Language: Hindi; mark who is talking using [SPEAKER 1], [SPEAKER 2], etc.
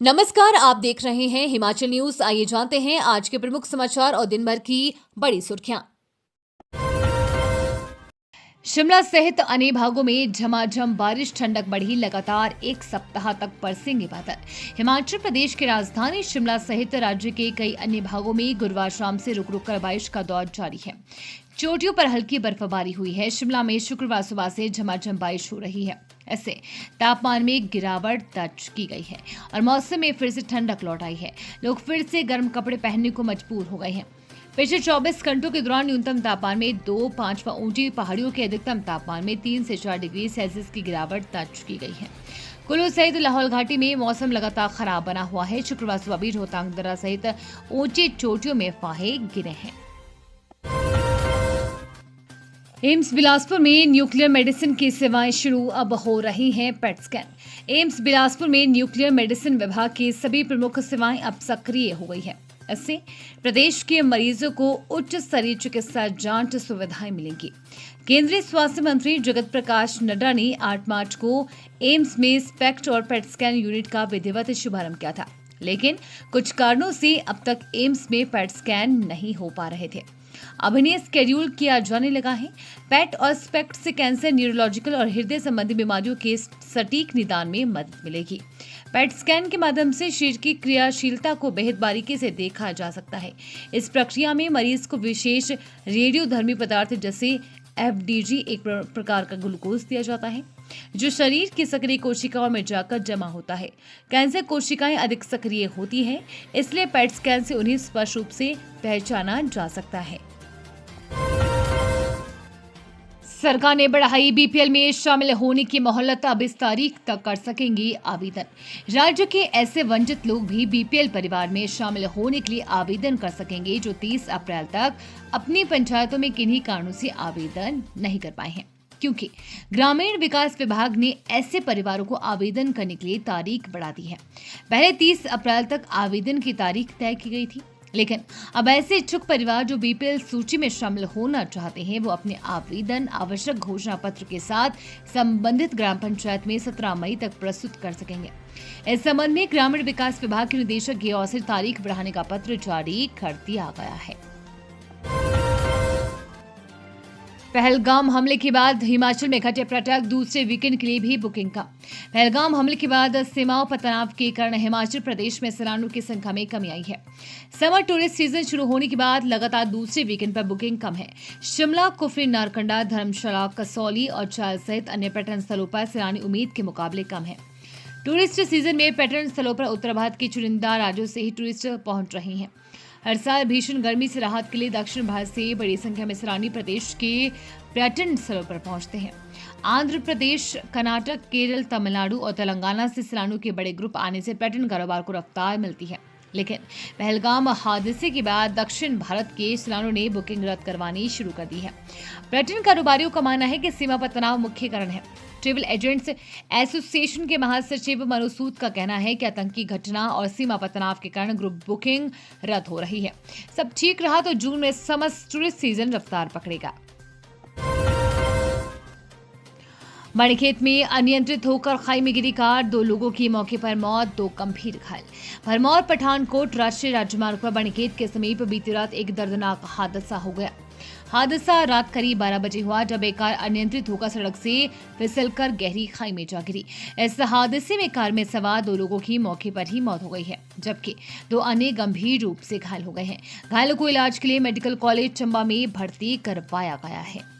[SPEAKER 1] नमस्कार, आप देख रहे हैं हिमाचल न्यूज। आइए जानते हैं आज के प्रमुख समाचार और दिन भर की बड़ी सुर्खियां। शिमला सहित अन्य भागों में झमाझम बारिश, ठंडक बढ़ी, लगातार एक सप्ताह तक बरसेंगे बादल। हिमाचल प्रदेश की राजधानी शिमला सहित राज्य के कई अन्य भागों में गुरुवार शाम से रुक रुक कर बारिश का दौर जारी है। चोटियों पर हल्की बर्फबारी हुई है। शिमला में शुक्रवार सुबह से झमाझम बारिश हो रही है। ऐसे तापमान में गिरावट दर्ज की गई है और मौसम में फिर से ठंडक लौट आई है। लोग फिर से गर्म कपड़े पहनने को मजबूर हो गए हैं। पिछले 24 घंटों के दौरान न्यूनतम तापमान में 2-5 व ऊंची पहाड़ियों के अधिकतम तापमान में 3 से 4 डिग्री सेल्सियस की गिरावट दर्ज की गई है। कुल्लू सहित लाहौल घाटी में मौसम लगातार खराब बना हुआ है। शुक्रवार सुबह भी रोहतांग दर्रा सहित ऊंची चोटियों में फाहे गिरे हैं। एम्स बिलासपुर में न्यूक्लियर मेडिसिन की सेवाएं शुरू, अब हो रही हैं पेट स्कैन। एम्स बिलासपुर में न्यूक्लियर मेडिसिन विभाग की सभी प्रमुख सेवाएं अब सक्रिय हो गई है। इससे प्रदेश के मरीजों को उच्च स्तरीय चिकित्सा जांच सुविधाएं मिलेंगी। केंद्रीय स्वास्थ्य मंत्री जगत प्रकाश नड्डा ने 8 मार्च को एम्स में स्पेक्ट और पेट स्कैन यूनिट का विधिवत शुभारंभ किया था, लेकिन कुछ कारणों से अब तक एम्स में पेट स्कैन नहीं हो पा रहे थे। अब इन्हें शेड्यूल किया जाने लगा है। पेट और स्पेक्ट से कैंसर, न्यूरोलॉजिकल और हृदय संबंधी बीमारियों के सटीक निदान में मदद मिलेगी। पेट स्कैन के माध्यम से शरीर की क्रियाशीलता को बेहद बारीकी से देखा जा सकता है। इस प्रक्रिया में मरीज को विशेष रेडियोधर्मी पदार्थ जैसे FDG, एक प्रकार का ग्लूकोज दिया जाता है, जो शरीर की सक्रिय कोशिकाओं में जाकर जमा होता है। कैंसर कोशिकाएं अधिक सक्रिय होती हैं, इसलिए पेट स्कैन से उन्हें स्पष्ट रूप से पहचाना जा सकता है। सरकार ने बढ़ाई BPL में शामिल होने की मोहलत, अब इस तारीख तक कर सकेंगे आवेदन। राज्य के ऐसे वंचित लोग भी BPL परिवार में शामिल होने के लिए आवेदन कर सकेंगे जो 30 अप्रैल तक अपनी पंचायतों में किन्हीं कारणों से आवेदन नहीं कर पाए हैं, क्योंकि ग्रामीण विकास विभाग ने ऐसे परिवारों को आवेदन करने के लिए तारीख बढ़ा दी है। पहले 30 अप्रैल तक आवेदन की तारीख तय की गई थी, लेकिन अब ऐसे इच्छुक परिवार जो BPL सूची में शामिल होना चाहते हैं, वो अपने आवेदन आवश्यक घोषणा पत्र के साथ संबंधित ग्राम पंचायत में 17 मई तक प्रस्तुत कर सकेंगे। इस संबंध में ग्रामीण विकास विभाग के निदेशक की ओर से तारीख बढ़ाने का पत्र जारी कर दिया गया है। पहलगाम हमले के बाद हिमाचल में घटे पर्यटक, दूसरे वीकेंड के लिए भी बुकिंग का। पहलगाम हमले के बाद सीमाओं पर तनाव के कारण हिमाचल प्रदेश में सैलानियों की संख्या में कमी आई है। समर टूरिस्ट सीजन शुरू होने के बाद लगातार दूसरे वीकेंड पर बुकिंग कम है। शिमला, कुफरी, नारकंडा, धर्मशाला, कसौली और चायल सहित अन्य पर्यटन स्थलों पर सैलानी उम्मीद के मुकाबले कम है। टूरिस्ट सीजन में पर्यटन स्थलों पर उत्तर भारत के चुनिंदा राज्यों से ही टूरिस्ट पहुंच रहे हैं। हर साल भीषण गर्मी से राहत के लिए दक्षिण भारत से बड़ी संख्या में सैलानी प्रदेश के पर्यटन स्थलों पर पहुंचते हैं। आंध्र प्रदेश, कर्नाटक, केरल, तमिलनाडु और तेलंगाना से सैलानियों के बड़े ग्रुप आने से पर्यटन कारोबार को रफ्तार मिलती है। लेकिन पहलगाम हादसे के बाद दक्षिण भारत के सैलानियों ने बुकिंग रद्द करवानी शुरू कर दी है। पर्यटन कारोबारियों का मानना है कि सीमा पर तनाव मुख्य कारण है। ट्रैवल एजेंट्स एसोसिएशन के महासचिव मनु सूद का कहना है कि आतंकी घटना और सीमा पर तनाव के कारण ग्रुप बुकिंग रद्द हो रही है। सब ठीक रहा तो जून में समस्त टूरिस्ट सीजन रफ्तार पकड़ेगा। मणिखेत में अनियंत्रित होकर खाई में गिरी कार, 2 लोगों की मौके पर मौत, 2 गंभीर घायल। भरमौर पठानकोट राष्ट्रीय राजमार्ग पर मणिखेत के समीप बीती रात एक दर्दनाक हादसा हो गया। हादसा रात करीब 12 बजे हुआ, जब एक कार अनियंत्रित होकर सड़क से फिसलकर गहरी खाई में जा गिरी। इस हादसे में कार में सवार 2 लोगों की मौके पर ही मौत हो गई है, जबकि 2 अन्य गंभीर रूप से घायल हो गए हैं। घायलों को इलाज के लिए मेडिकल कॉलेज चंबा में भर्ती करवाया गया है।